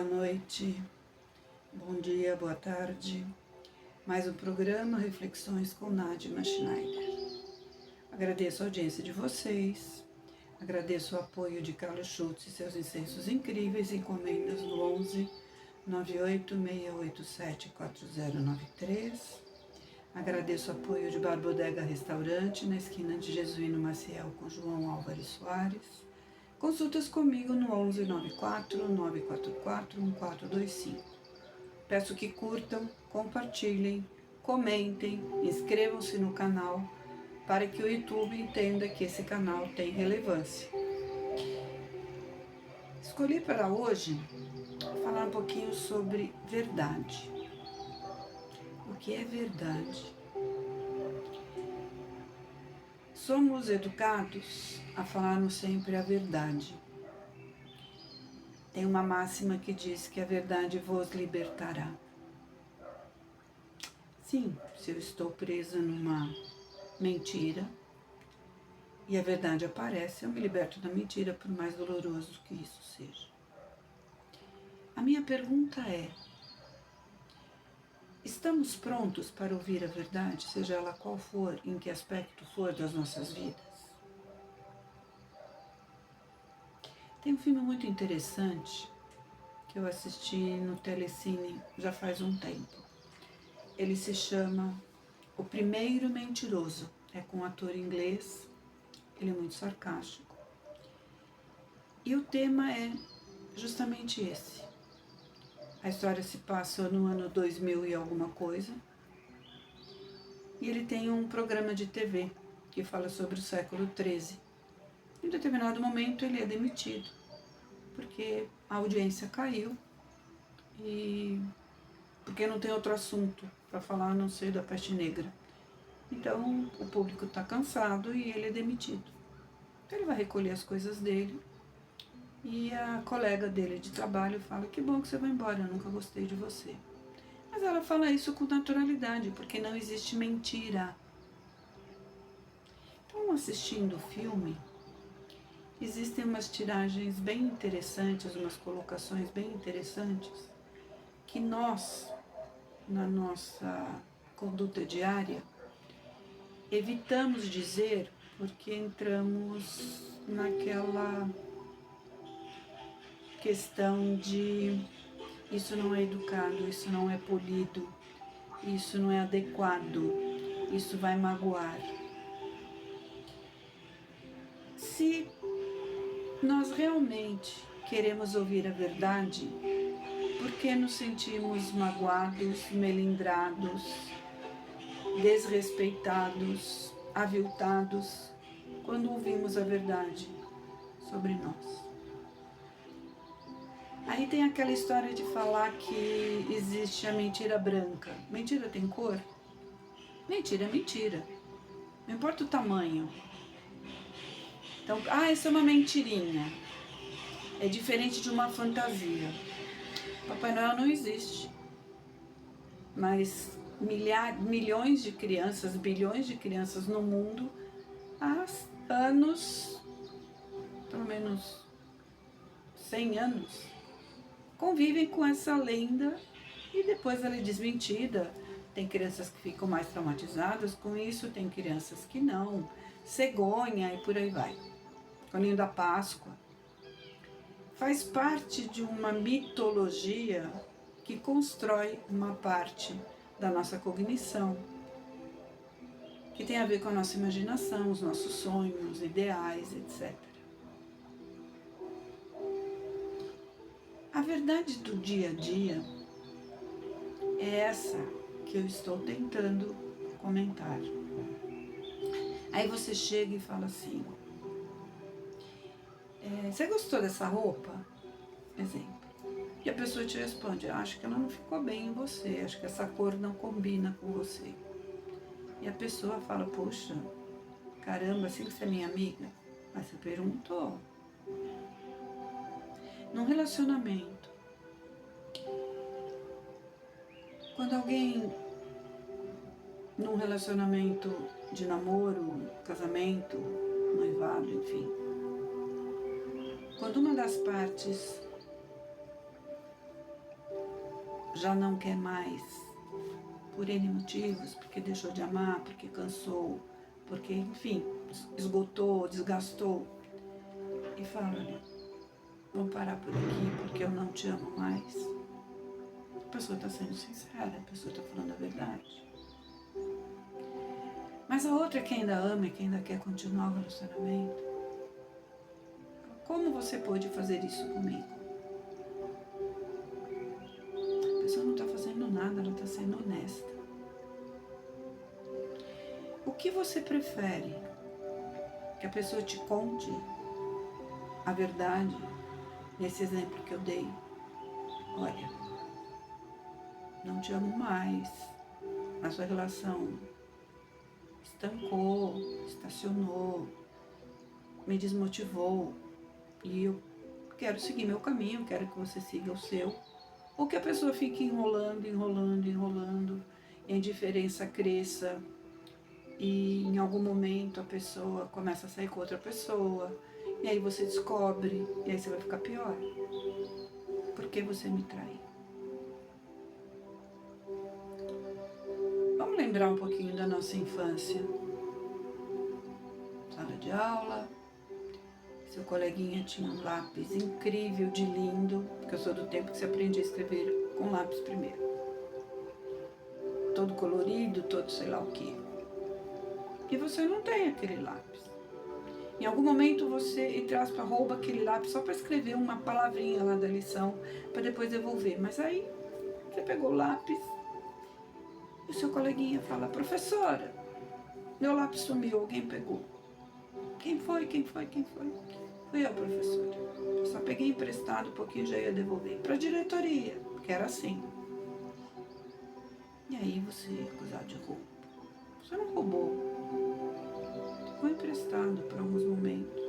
noite, bom dia, boa tarde. Mais um programa Reflexões com Nadima Schneider. Agradeço a audiência de vocês, agradeço o apoio de Carlos Schultz e seus incensos incríveis, encomendas no 11 98687 4093. Agradeço o apoio de Bar Bodega Restaurante, na esquina de Jesuíno Maciel com João Álvares Soares. Consultas comigo no 11 94 944 1425. Peço que curtam, compartilhem, comentem, inscrevam-se no canal para que o YouTube entenda que esse canal tem relevância. Escolhi para hoje falar um pouquinho sobre verdade. O que é verdade? Somos educados a falarmos sempre a verdade. Tem uma máxima que diz que a verdade vos libertará. Sim, se eu estou presa numa mentira e a verdade aparece, eu me liberto da mentira, por mais doloroso que isso seja. A minha pergunta é: estamos prontos para ouvir a verdade, seja ela qual for, em que aspecto for das nossas vidas? Tem um filme muito interessante que eu assisti no Telecine já faz um tempo. Ele se chama O Primeiro Mentiroso. É com um ator inglês, ele é muito sarcástico. E o tema é justamente esse. A história se passa no ano 2000 e alguma coisa. E ele tem um programa de TV que fala sobre o século XIII. Em determinado momento ele é demitido, porque a audiência caiu e porque não tem outro assunto para falar a não ser da peste negra. Então o público está cansado e ele é demitido. Então ele vai recolher as coisas dele e a colega dele de trabalho fala: que bom que você vai embora, eu nunca gostei de você. Mas ela fala isso com naturalidade, porque não existe mentira. Então, assistindo o filme, existem umas tiragens bem interessantes, umas colocações bem interessantes, que nós, na nossa conduta diária, evitamos dizer porque entramos naquela questão de isso não é educado, isso não é polido, isso não é adequado, isso vai magoar. Se nós realmente queremos ouvir a verdade, por que nos sentimos magoados, melindrados, desrespeitados, aviltados, quando ouvimos a verdade sobre nós? Aí tem aquela história de falar que existe a mentira branca. Mentira tem cor? Mentira é mentira. Não importa o tamanho. Então, isso é uma mentirinha. É diferente de uma fantasia. Papai Noel não existe. Mas milhões de crianças, bilhões de crianças no mundo, há anos, pelo menos 100 anos, convivem com essa lenda e depois ela é desmentida. Tem crianças que ficam mais traumatizadas com isso, tem crianças que não. Cegonha e por aí vai. Coelhinho da Páscoa. Faz parte de uma mitologia que constrói uma parte da nossa cognição, que tem a ver com a nossa imaginação, os nossos sonhos, ideais, etc. A verdade do dia a dia é essa que eu estou tentando comentar. Aí você chega e fala assim: você gostou dessa roupa? Exemplo. E a pessoa te responde: acho que ela não ficou bem em você, acho que essa cor não combina com você. E a pessoa fala: poxa, caramba, assim que você é minha amiga? Mas você perguntou. Num relacionamento, quando alguém, num relacionamento de namoro, casamento, noivado, enfim, quando uma das partes já não quer mais, por N motivos, porque deixou de amar, porque cansou, porque, enfim, esgotou, desgastou, e fala, olha, vamos parar por aqui porque eu não te amo mais. A pessoa está sendo sincera, a pessoa está falando a verdade. Mas a outra que ainda ama e que ainda quer continuar o relacionamento, como você pôde fazer isso comigo? A pessoa não está fazendo nada, ela está sendo honesta. O que você prefere? Que a pessoa te conte a verdade, nesse exemplo que eu dei? Olha, não te amo mais, a sua relação estancou, estacionou, me desmotivou e eu quero seguir meu caminho, quero que você siga o seu. Ou que a pessoa fique enrolando, e a indiferença cresça e em algum momento a pessoa começa a sair com outra pessoa e aí você descobre e aí você vai ficar pior. Por que você me traiu? Vamos lembrar um pouquinho da nossa infância. Sala de aula, seu coleguinha tinha um lápis incrível de lindo, porque eu sou do tempo que você aprende a escrever com lápis primeiro. Todo colorido, todo sei lá o quê. E você não tem aquele lápis. Em algum momento você, entre aspas, rouba aquele lápis só para escrever uma palavrinha lá da lição, para depois devolver. Mas aí você pegou o lápis e o seu coleguinha fala, professora, meu lápis sumiu, alguém pegou. Quem foi? Fui eu, professora. Eu só peguei emprestado, um pouquinho já ia devolver. Para a diretoria, que era assim. E aí você é acusado de roubo. Você não roubou. Ficou emprestado por alguns momentos.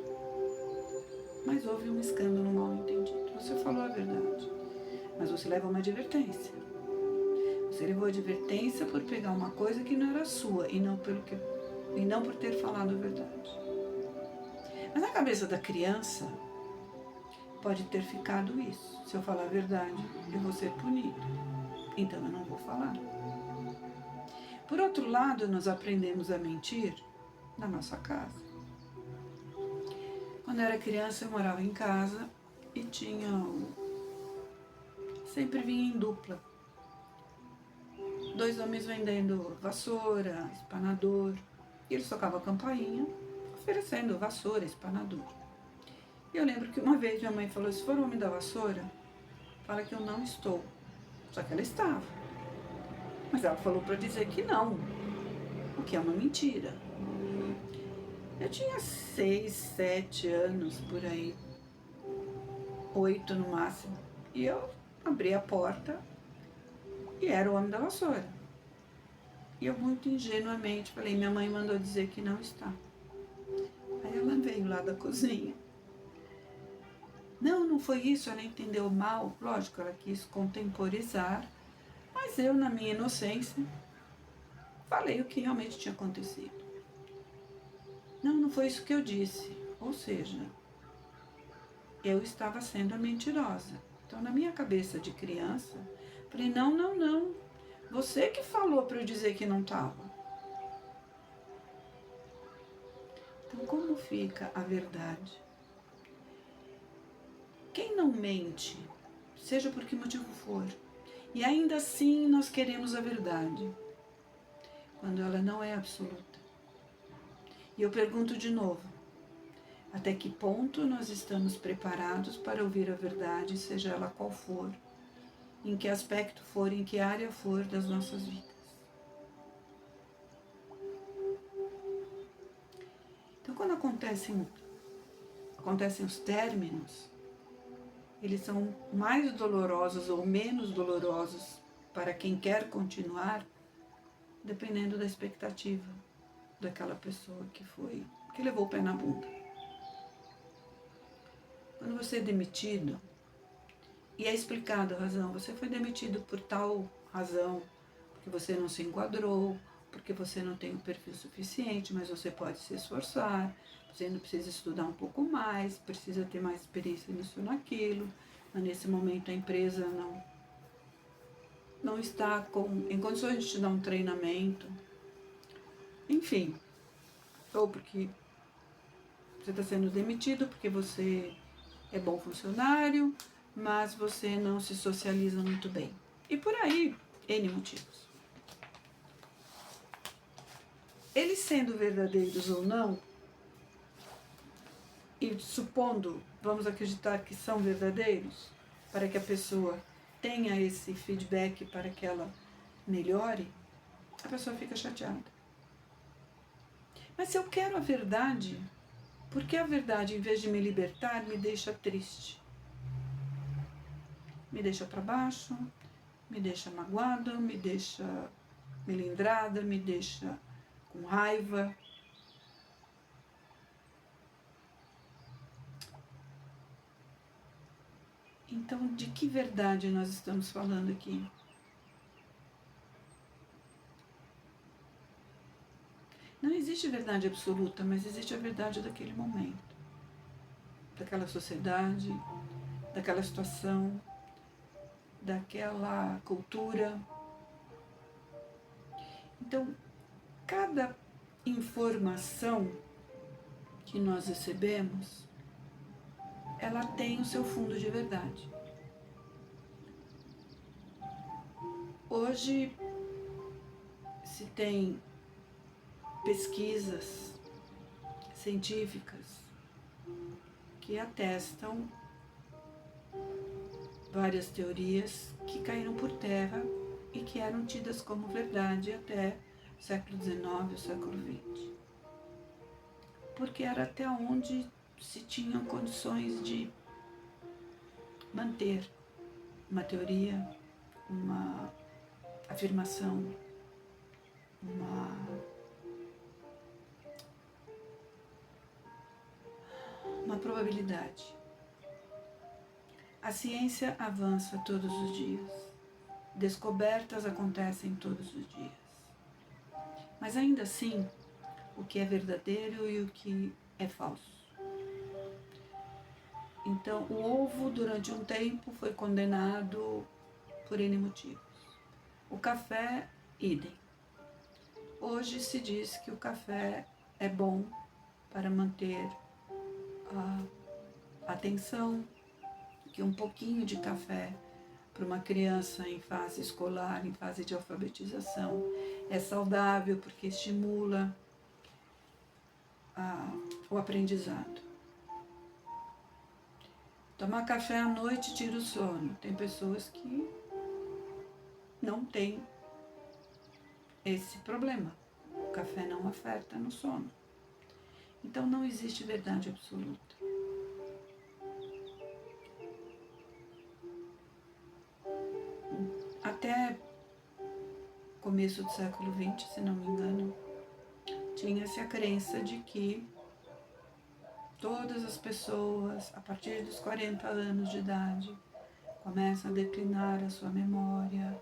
Mas houve um escândalo mal entendido. Você falou a verdade. Mas você leva uma advertência. Você levou advertência por pegar uma coisa que não era sua e não por ter falado a verdade. Mas na cabeça da criança pode ter ficado isso. Se eu falar a verdade, eu vou ser punido. Então eu não vou falar. Por outro lado, nós aprendemos a mentir na nossa casa. Quando eu era criança, eu morava em casa e sempre vinha em dupla. 2 homens vendendo vassoura, espanador. E eles tocavam a campainha, oferecendo vassoura, espanador. E eu lembro que uma vez minha mãe falou, se for o homem da vassoura, fala que eu não estou. Só que ela estava. Mas ela falou para dizer que não, o que é uma mentira. Eu tinha 6, 7 anos, por aí, 8 no máximo. E eu abri a porta e era o homem da vassoura. E eu muito ingenuamente falei, minha mãe mandou dizer que não está. Aí ela veio lá da cozinha. Não foi isso, ela entendeu mal. Lógico, ela quis contemporizar, mas eu, na minha inocência, falei o que realmente tinha acontecido. Não foi isso que eu disse. Ou seja, eu estava sendo a mentirosa. Então, na minha cabeça de criança, falei, não. Você que falou para eu dizer que não estava. Então, como fica a verdade? Quem não mente, seja por que motivo for, e ainda assim nós queremos a verdade, quando ela não é absoluta. E eu pergunto de novo, até que ponto nós estamos preparados para ouvir a verdade, seja ela qual for, em que aspecto for, em que área for das nossas vidas? Então, quando acontecem os términos, eles são mais dolorosos ou menos dolorosos para quem quer continuar, dependendo da expectativa daquela pessoa que levou o pé na bunda. Quando você é demitido, e é explicado a razão, você foi demitido por tal razão, porque você não se enquadrou, porque você não tem o perfil suficiente, mas você pode se esforçar, você ainda precisa estudar um pouco mais, precisa ter mais experiência nisso ou naquilo, mas nesse momento a empresa não está em condições de te dar um treinamento, enfim, ou porque você está sendo demitido porque você é bom funcionário, mas você não se socializa muito bem. E por aí, N motivos. Eles sendo verdadeiros ou não, e supondo, vamos acreditar que são verdadeiros, para que a pessoa tenha esse feedback para que ela melhore, a pessoa fica chateada. Mas se eu quero a verdade, por que a verdade, em vez de me libertar, me deixa triste? Me deixa para baixo, me deixa magoada, me deixa melindrada, me deixa com raiva. Então, de que verdade nós estamos falando aqui? Não existe verdade absoluta, mas existe a verdade daquele momento, daquela sociedade, daquela situação, daquela cultura. Então, cada informação que nós recebemos, ela tem o seu fundo de verdade. Hoje se tem pesquisas científicas que atestam várias teorias que caíram por terra e que eram tidas como verdade até o século XIX, o século XX. Porque era até onde se tinham condições de manter uma teoria, uma afirmação, uma probabilidade. A ciência avança todos os dias. Descobertas acontecem todos os dias. Mas ainda assim, o que é verdadeiro e o que é falso. Então, o ovo, durante um tempo, foi condenado por N motivos. O café, idem. Hoje se diz que o café é bom para manter a atenção, que um pouquinho de café para uma criança em fase escolar, em fase de alfabetização, é saudável porque estimula o aprendizado. Tomar café à noite tira o sono. Tem pessoas que não têm esse problema. O café não afeta no sono. Então não existe verdade absoluta. Até começo do século XX, se não me engano, tinha-se a crença de que todas as pessoas, a partir dos 40 anos de idade, começam a declinar a sua memória,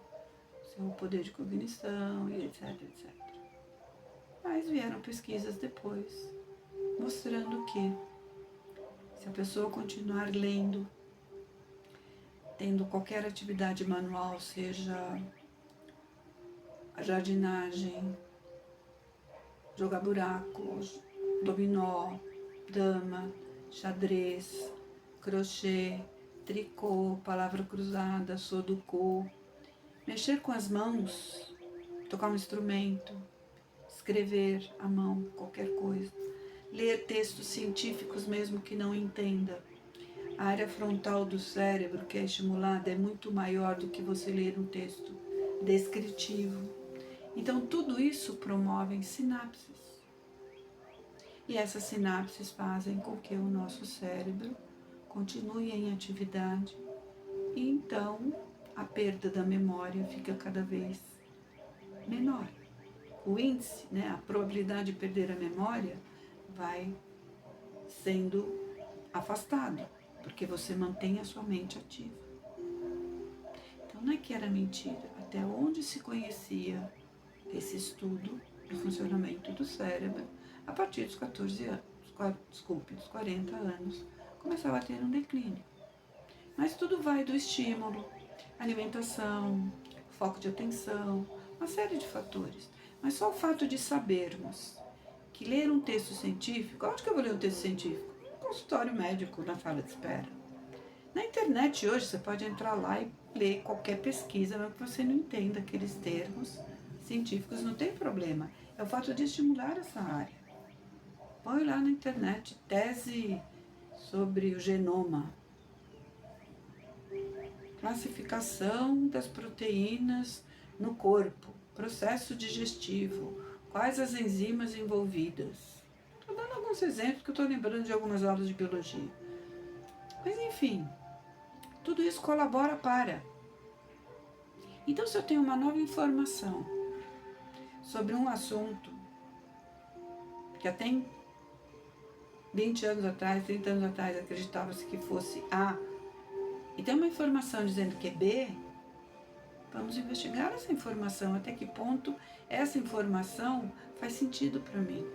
seu poder de cognição e etc, etc. Mas vieram pesquisas depois, mostrando que se a pessoa continuar lendo, tendo qualquer atividade manual, seja a jardinagem, jogar buraco, dominó, dama, xadrez, crochê, tricô, palavra cruzada, sudoku, mexer com as mãos, tocar um instrumento, escrever à mão qualquer coisa, ler textos científicos mesmo que não entenda. A área frontal do cérebro que é estimulada é muito maior do que você ler um texto descritivo. Então tudo isso promove sinapses. E essas sinapses fazem com que o nosso cérebro continue em atividade e então a perda da memória fica cada vez menor. O índice, a probabilidade de perder a memória vai sendo afastado, porque você mantém a sua mente ativa. Então não é que era mentira, até onde se conhecia esse estudo do funcionamento do cérebro, a partir dos 14 anos, dos 40 anos, começava a ter um declínio. Mas tudo vai do estímulo, alimentação, foco de atenção, uma série de fatores. Mas só o fato de sabermos que ler um texto científico, onde que eu vou ler um texto científico? No consultório médico, na sala de espera. Na internet hoje você pode entrar lá e ler qualquer pesquisa, mesmo que você não entenda aqueles termos científicos, não tem problema. É o fato de estimular essa área. Põe lá na internet tese sobre o genoma, classificação das proteínas no corpo, processo digestivo, quais as enzimas envolvidas. Estou dando alguns exemplos que eu estou lembrando de algumas aulas de biologia. Mas enfim, tudo isso colabora para. Então, se eu tenho uma nova informação sobre um assunto que até 20 anos atrás, 30 anos atrás, acreditava-se que fosse A, e tem uma informação dizendo que é B, vamos investigar essa informação, até que ponto essa informação faz sentido para mim.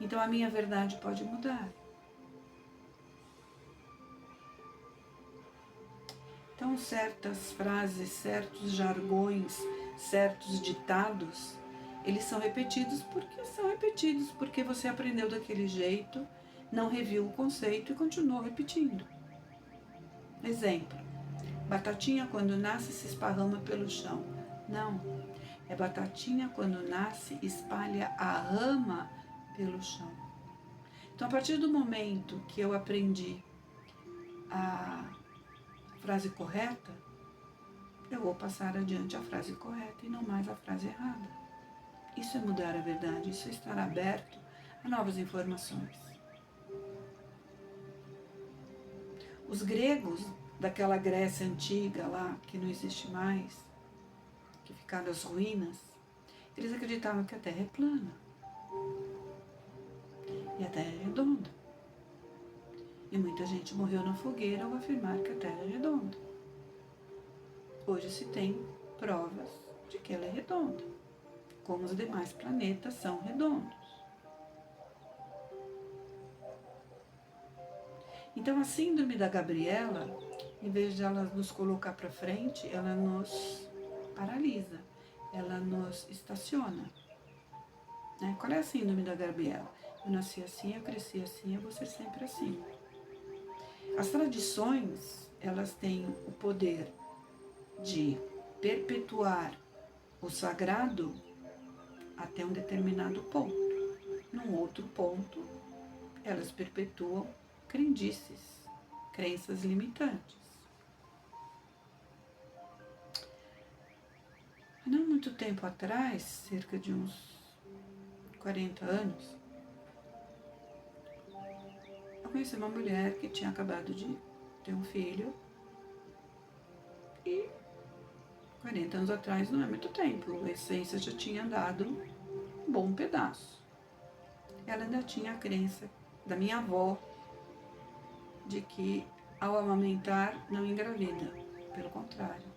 Então, a minha verdade pode mudar. Então, certas frases, certos jargões, certos ditados, eles são repetidos porque você aprendeu daquele jeito, não reviu o conceito e continuou repetindo. Exemplo, batatinha quando nasce se esparrama pelo chão. Não, é batatinha quando nasce espalha a rama pelo chão. Então, a partir do momento que eu aprendi a frase correta, eu vou passar adiante a frase correta e não mais a frase errada. Isso é mudar a verdade, isso é estar aberto a novas informações. Os gregos daquela Grécia antiga lá, que não existe mais, que ficaram as ruínas, eles acreditavam que a Terra é plana e a Terra é redonda. E muita gente morreu na fogueira ao afirmar que a Terra é redonda. Hoje se tem provas de que ela é redonda, como os demais planetas são redondos. Então a síndrome da Gabriela, em vez de ela nos colocar para frente, ela nos paralisa, ela nos estaciona. Né? Qual é a síndrome da Gabriela? Eu nasci assim, eu cresci assim, eu vou ser sempre assim. As tradições, elas têm o poder de perpetuar o sagrado até um determinado ponto. Num outro ponto, elas perpetuam crendices, crenças limitantes. Não muito tempo atrás, cerca de uns 40 anos, eu conheci uma mulher que tinha acabado de ter um filho e 40 anos atrás não é muito tempo, a essência já tinha andado um bom pedaço. Ela ainda tinha a crença da minha avó de que ao amamentar não engravida, pelo contrário.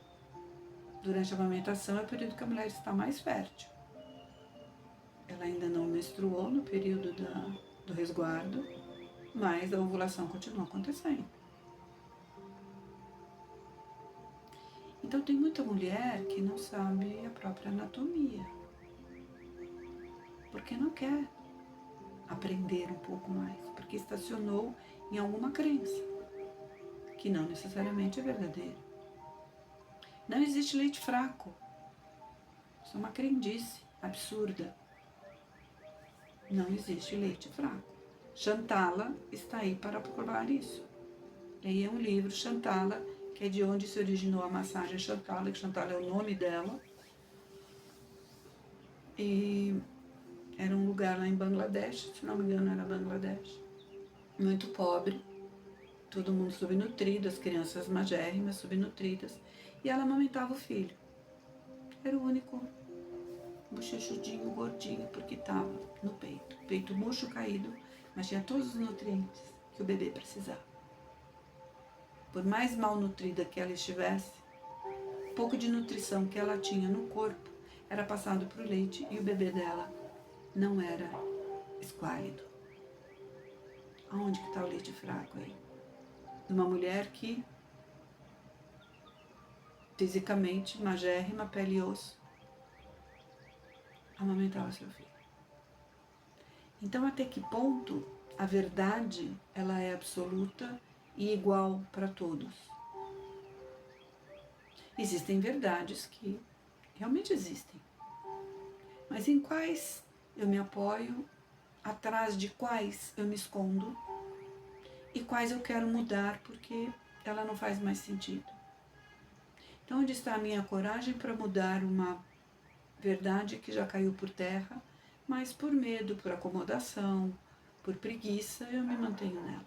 Durante a amamentação é o período que a mulher está mais fértil. Ela ainda não menstruou no período do resguardo, mas a ovulação continua acontecendo. Então tem muita mulher que não sabe a própria anatomia, porque não quer aprender um pouco mais, porque estacionou em alguma crença, que não necessariamente é verdadeira. Não existe leite fraco, isso é uma crendice absurda. Não existe leite fraco. Shantala está aí para provar isso. Aí é um livro, Shantala, que é de onde se originou a massagem Shantala, que Shantala é o nome dela. E era um lugar lá em Bangladesh, se não me engano era Bangladesh, muito pobre, todo mundo subnutrido, as crianças magérrimas, subnutridas, e ela amamentava o filho. Era o único bochechudinho, gordinho, porque estava no peito. Peito murcho, caído, mas tinha todos os nutrientes que o bebê precisava. Por mais malnutrida que ela estivesse, o pouco de nutrição que ela tinha no corpo era passado para o leite e o bebê dela não era esquálido. Aonde que está o leite fraco aí? De uma mulher que fisicamente, magérrima, pele e osso, amamentava seu filho. Então, até que ponto a verdade ela é absoluta e igual para todos? Existem verdades que realmente existem, mas em quais eu me apoio, atrás de quais eu me escondo e quais eu quero mudar porque ela não faz mais sentido. Então, onde está a minha coragem para mudar uma verdade que já caiu por terra, mas por medo, por acomodação, por preguiça, eu me mantenho nela.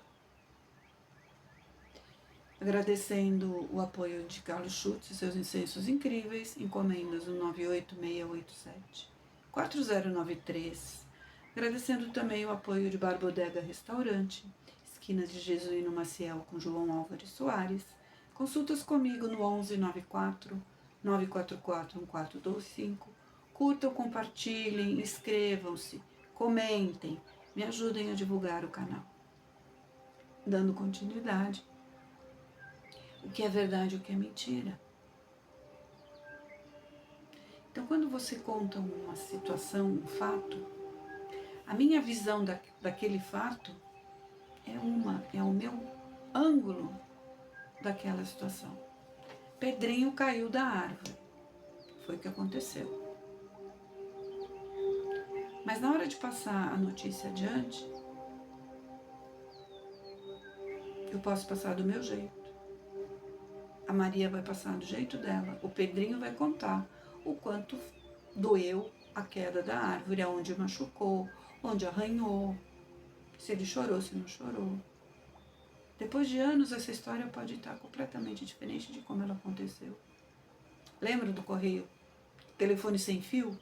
Agradecendo o apoio de Carlos Schutz e seus incensos incríveis, encomendas no 98687-4093. Agradecendo também o apoio de Bar Bodega Restaurante, esquina de Jesuíno Maciel com João Álvares Soares. Consultas comigo no 1194 944 1425. Curtam, compartilhem, inscrevam-se, comentem, me ajudem a divulgar o canal. Dando continuidade, o que é verdade e o que é mentira. Então, quando você conta uma situação, um fato, a minha visão daquele fato é o meu ângulo daquela situação. Pedrinho caiu da árvore, foi o que aconteceu. Mas na hora de passar a notícia adiante, eu posso passar do meu jeito. A Maria vai passar do jeito dela. O Pedrinho vai contar o quanto doeu a queda da árvore, aonde machucou, onde arranhou, se ele chorou, se não chorou. Depois de anos, essa história pode estar completamente diferente de como ela aconteceu. Lembra do correio? Telefone sem fio?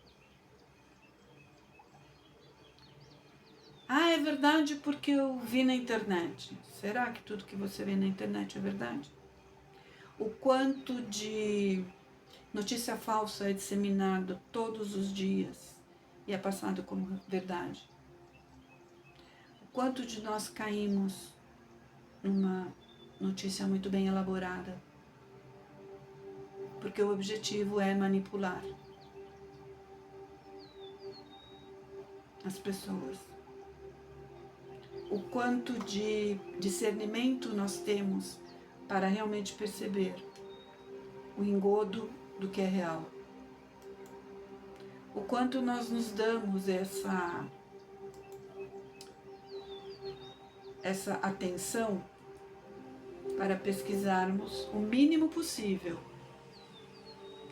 Ah, é verdade porque eu vi na internet. Será que tudo que você vê na internet é verdade? O quanto de notícia falsa é disseminado todos os dias e é passado como verdade? O quanto de nós caímos numa notícia muito bem elaborada, porque o objetivo é manipular as pessoas. O quanto de discernimento nós temos para realmente perceber o engodo do que é real. O quanto nós nos damos essa atenção para pesquisarmos o mínimo possível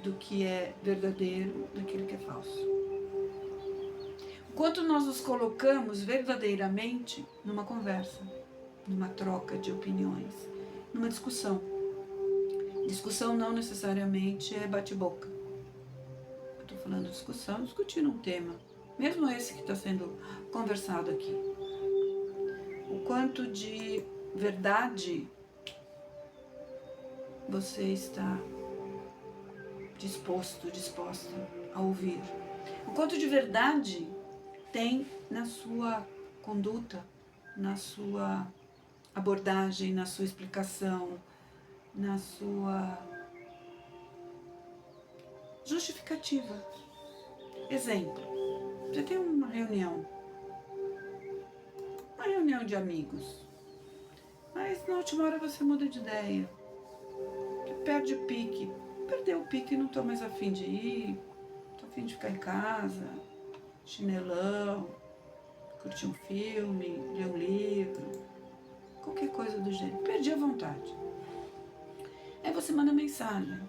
do que é verdadeiro, daquilo que é falso. O quanto nós nos colocamos verdadeiramente numa conversa, numa troca de opiniões, numa discussão. Discussão não necessariamente é bate-boca. Eu estou falando de discussão, discutindo um tema, mesmo esse que está sendo conversado aqui. O quanto de verdade você está disposta a ouvir. O quanto de verdade tem na sua conduta, na sua abordagem, na sua explicação, na sua justificativa. Exemplo, você tem uma reunião de amigos, mas na última hora você muda de ideia, perde o pique. Perdeu o pique e não estou mais afim de ir, estou afim de ficar em casa, chinelão, curtir um filme, ler um livro, qualquer coisa do gênero. Perdi a vontade. Aí você manda mensagem.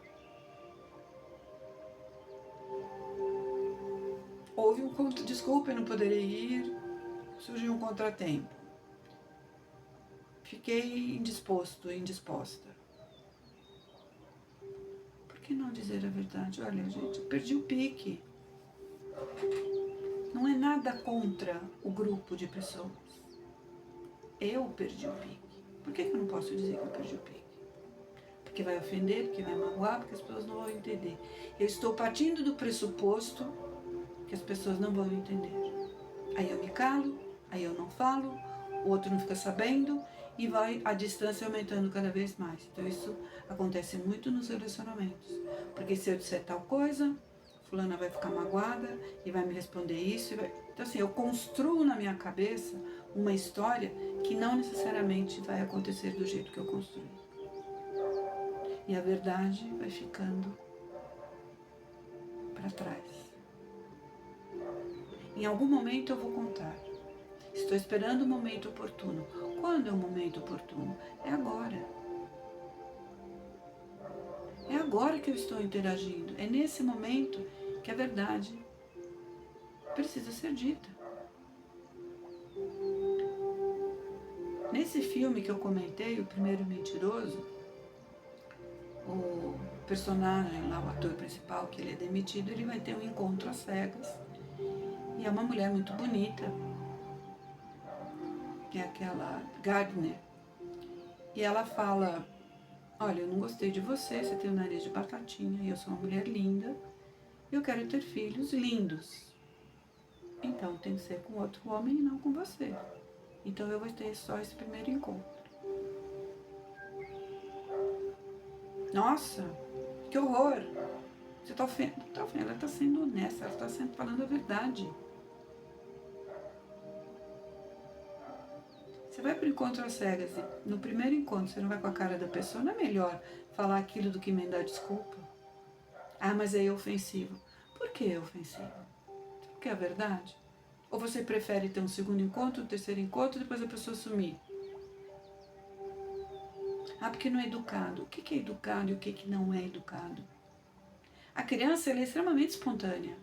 Houve um desculpa, eu não poderei ir, surgiu um contratempo. Fiquei indisposta. Por que não dizer a verdade? Olha, gente, eu perdi o pique. Não é nada contra o grupo de pessoas. Eu perdi o pique. Por que eu não posso dizer que eu perdi o pique? Porque vai ofender, porque vai magoar, porque as pessoas não vão entender. Eu estou partindo do pressuposto que as pessoas não vão entender. Aí eu me calo, aí eu não falo, o outro não fica sabendo, e vai a distância aumentando cada vez mais. Então isso acontece muito nos relacionamentos. Porque se eu disser tal coisa, fulana vai ficar magoada e vai me responder isso. Então assim, eu construo na minha cabeça uma história que não necessariamente vai acontecer do jeito que eu construí. E a verdade vai ficando para trás. Em algum momento eu vou contar. Estou esperando o momento oportuno. Quando é o momento oportuno? É agora. É agora que eu estou interagindo. É nesse momento que a verdade precisa ser dita. Nesse filme que eu comentei, O Primeiro Mentiroso, o personagem lá, o ator principal, que ele é demitido, ele vai ter um encontro às cegas. E é uma mulher muito bonita, que é aquela Gardner. E ela fala: olha, eu não gostei de você, você tem o nariz de batatinha, e eu sou uma mulher linda, e eu quero ter filhos lindos. Então tem que ser com outro homem e não com você. Então eu vou ter só esse primeiro encontro. Nossa, que horror! Você está ofendendo. Ela está sendo honesta, ela está falando a verdade. Você vai para o encontro às cegas e no primeiro encontro você não vai com a cara da pessoa, não é melhor falar aquilo do que emendar desculpa? Ah, mas aí é ofensivo. Por que é ofensivo? Porque é a verdade? Ou você prefere ter um segundo encontro, um terceiro encontro e depois a pessoa sumir? Ah, porque não é educado. O que é educado e o que não é educado? A criança ela é extremamente espontânea.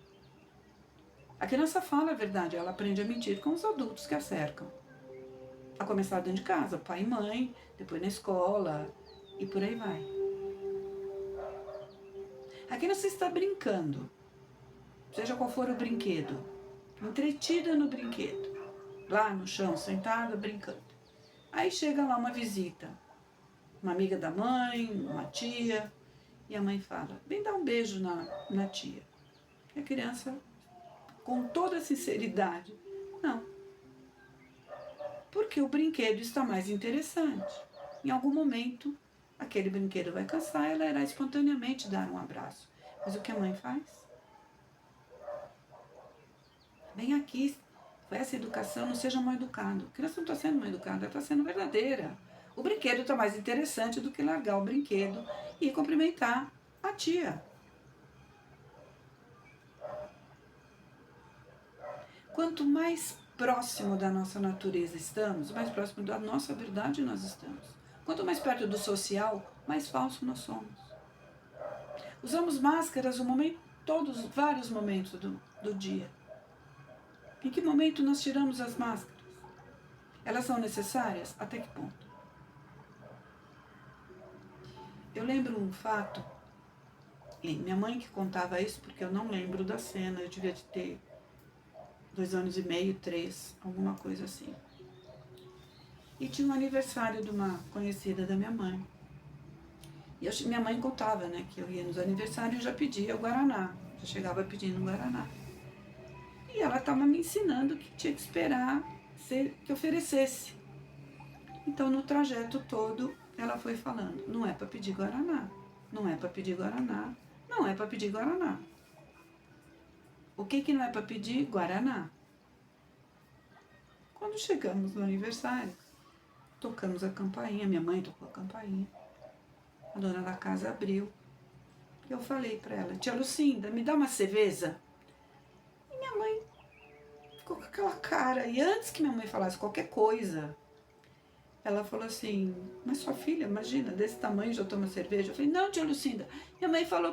A criança fala a verdade, ela aprende a mentir com os adultos que a cercam. A começar dentro de casa, pai e mãe, depois na escola e por aí vai. A criança está brincando, seja qual for o brinquedo, entretida no brinquedo, lá no chão, sentada, brincando. Aí chega lá uma visita, uma amiga da mãe, uma tia, e a mãe fala: vem dar um beijo na tia. E a criança, com toda sinceridade: não. Porque o brinquedo está mais interessante. Em algum momento, aquele brinquedo vai cansar, ela irá espontaneamente dar um abraço. Mas o que a mãe faz? Vem aqui, essa educação, não seja mal educado. A criança não está sendo mal educada, ela está sendo verdadeira. O brinquedo está mais interessante do que largar o brinquedo e cumprimentar a tia. Quanto mais próximo da nossa natureza estamos, mais próximo da nossa verdade nós estamos. Quanto mais perto do social, mais falso nós somos. Usamos máscaras vários momentos do dia. Em que momento nós tiramos as máscaras? Elas são necessárias? Até que ponto? Eu lembro um fato, e minha mãe que contava isso, porque eu não lembro da cena, eu devia ter 2 anos e meio, 3, alguma coisa assim. E tinha um aniversário de uma conhecida da minha mãe. E minha mãe contava, né, que eu ia nos aniversários e já pedia o Guaraná. Já chegava pedindo o Guaraná. E ela estava me ensinando que tinha que esperar que oferecesse. Então, no trajeto todo, ela foi falando: não é para pedir Guaraná, não é para pedir Guaraná, não é para pedir Guaraná. O que não é para pedir? Guaraná. Quando chegamos no aniversário, tocamos a campainha, minha mãe tocou a campainha, a dona da casa abriu. E eu falei para ela: tia Lucinda, me dá uma cerveja? E minha mãe ficou com aquela cara. E antes que minha mãe falasse qualquer coisa, ela falou assim: mas sua filha, imagina, desse tamanho já toma cerveja? Eu falei: não, tia Lucinda, minha mãe falou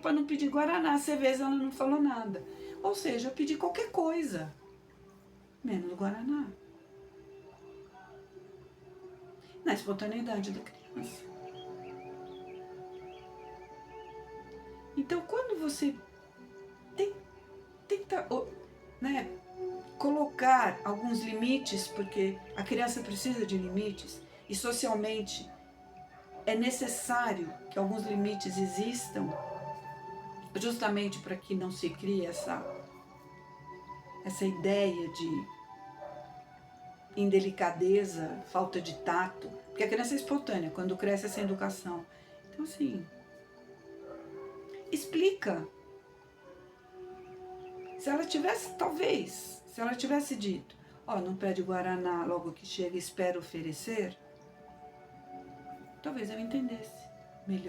para não pedir Guaraná, cerveja ela não falou nada. Ou seja, eu pedi qualquer coisa, menos Guaraná. Na espontaneidade da criança. Então, quando você tenta, né, colocar alguns limites, porque a criança precisa de limites, e socialmente é necessário que alguns limites existam, justamente para que não se crie essa ideia de indelicadeza, falta de tato, porque a criança é espontânea, quando cresce é sem educação. Então, assim, explica. Se ela tivesse, talvez, se ela tivesse dito, ó, não pede Guaraná logo que chega, espera oferecer, talvez eu entendesse.